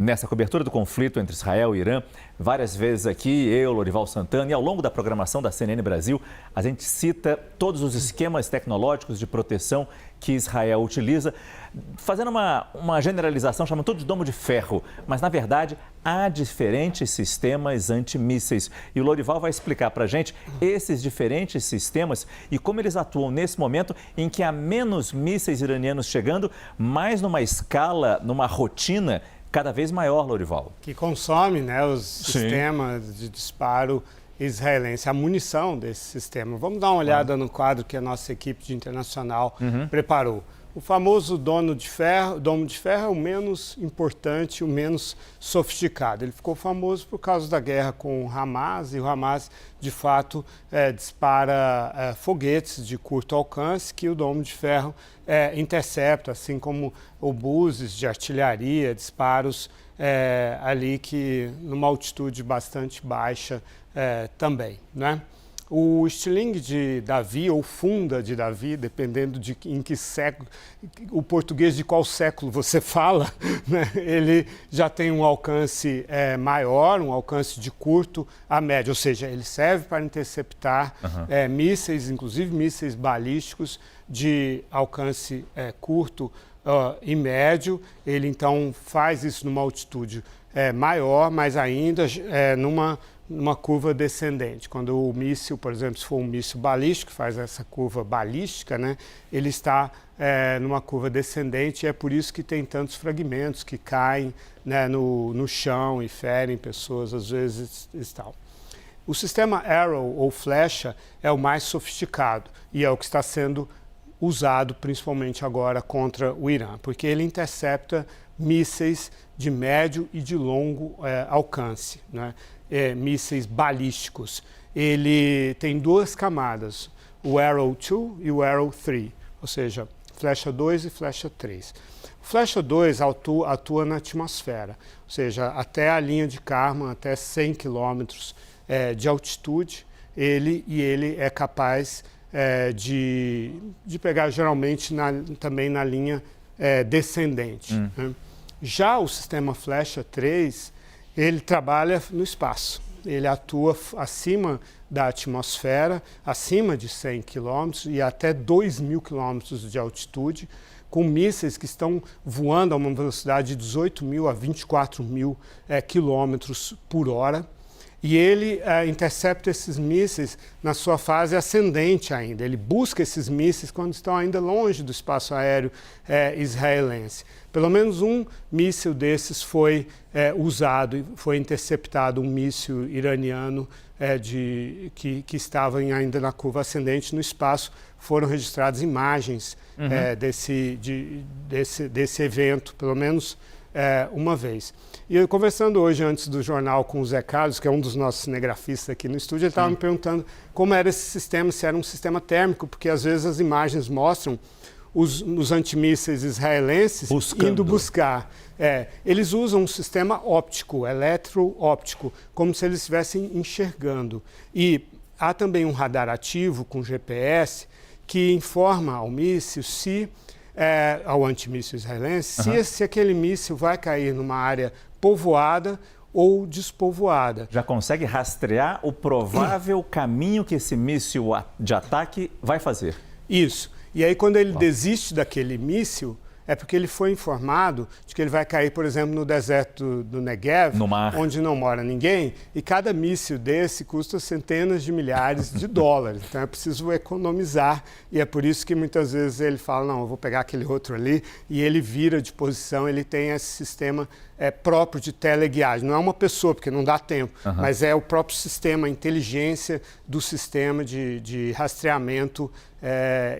Nessa cobertura do conflito entre Israel e Irã, várias vezes aqui, eu, Lorival Santana, e ao longo da programação da CNN Brasil, a gente cita todos os esquemas tecnológicos de proteção que Israel utiliza, fazendo uma generalização, chamando tudo de domo de ferro. Mas, na verdade, há diferentes sistemas antimísseis. E o Lorival vai explicar para a gente esses diferentes sistemas e como eles atuam nesse momento em que há menos mísseis iranianos chegando, mais numa escala, numa rotina cada vez maior, Lorival. Que consome, né, os sistemas de disparo israelense, a munição desse sistema. Vamos dar uma olhada no quadro que a nossa equipe de internacional preparou. O famoso domo de ferro é o menos importante, o menos sofisticado. Ele ficou famoso por causa da guerra com o Hamas, e o Hamas, de fato, dispara foguetes de curto alcance que o domo de ferro intercepta, assim como obuses de artilharia, disparos ali que numa altitude bastante baixa também, né? O estilingue de Davi, ou funda de Davi, dependendo de em que século, o português de qual século você fala, né? Ele já tem um alcance maior, um alcance de curto a médio, ou seja, ele serve para interceptar mísseis, inclusive mísseis balísticos de alcance curto e médio. Ele então faz isso numa altitude maior, mas ainda numa curva descendente. Quando o míssil, por exemplo, se for um míssil balístico, faz essa curva balística, né, ele está numa curva descendente, e é por isso que tem tantos fragmentos que caem, né, no chão e ferem pessoas, às vezes, e tal. O sistema Arrow, ou flecha, é o mais sofisticado e é o que está sendo usado principalmente agora contra o Irã, porque ele intercepta mísseis de médio e de longo alcance, né? Mísseis balísticos. Ele tem duas camadas, o Arrow 2 e o Arrow 3, ou seja, flecha 2 e flecha 3. O flecha 2 atua na atmosfera, ou seja, até a linha de Kármán, até 100 km de altitude, ele é capaz de pegar geralmente também na linha descendente, né? Já o sistema flecha 3, ele trabalha no espaço, ele atua acima da atmosfera, acima de 100 km e até 2.000 km de altitude, com mísseis que estão voando a uma velocidade de 18.000 a 24.000 km por hora. E ele intercepta esses mísseis na sua fase ascendente ainda. Ele busca esses mísseis quando estão ainda longe do espaço aéreo israelense. Pelo menos um míssil desses foi usado, foi interceptado, um míssil iraniano que estava ainda na curva ascendente no espaço. Foram registradas imagens desse evento, pelo menos uma vez. E eu, conversando hoje antes do jornal com o Zé Carlos, que é um dos nossos cinegrafistas aqui no estúdio, ele estava me perguntando como era esse sistema, se era um sistema térmico, porque às vezes as imagens mostram os antimísseis israelenses indo buscar. Eles usam um sistema óptico, eletroóptico, como se eles estivessem enxergando. E há também um radar ativo com GPS que informa ao míssil ao antimíssil israelense, se aquele míssil vai cair numa área povoada ou despovoada. Já consegue rastrear o provável caminho que esse míssil de ataque vai fazer. Isso. E aí, quando ele desiste daquele míssil, é porque ele foi informado de que ele vai cair, por exemplo, no deserto do Negev, onde não mora ninguém, e cada míssil desse custa centenas de milhares de dólares. Então é preciso economizar, e é por isso que muitas vezes ele fala, não, eu vou pegar aquele outro ali, e ele vira de posição, ele tem esse sistema próprio de teleguiagem. Não é uma pessoa, porque não dá tempo, mas é o próprio sistema, a inteligência do sistema de rastreamento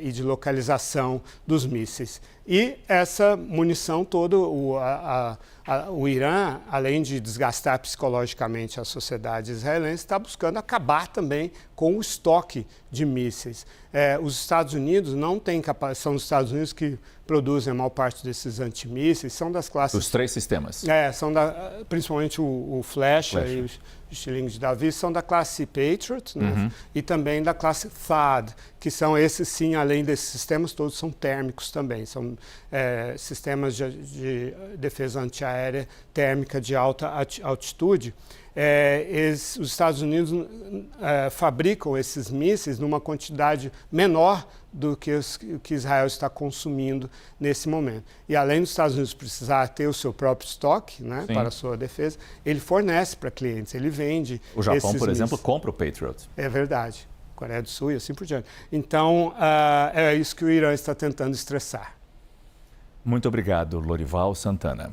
e de localização dos mísseis. E essa munição toda, o Irã, além de desgastar psicologicamente a sociedade israelense, está buscando acabar também com o estoque de mísseis. Os Estados Unidos não têm capacidade, são os Estados Unidos que produzem a maior parte desses antimísseis, são das classes... Os três sistemas. São principalmente o Flecha e o estilingue de Davi, são da classe Patriot, né? E também da classe THAAD, que são esses sim, além desses sistemas, todos são térmicos também, são sistemas de defesa antiaérea aérea térmica de alta altitude. Os Estados Unidos fabricam esses mísseis numa quantidade menor do que Israel está consumindo nesse momento. E além dos Estados Unidos precisar ter o seu próprio estoque, né, para a sua defesa, ele fornece para clientes, ele vende. O Japão, por exemplo, compra o Patriot. É verdade. Coreia do Sul e assim por diante. Então, é isso que o Irã está tentando estressar. Muito obrigado, Lorival Santana.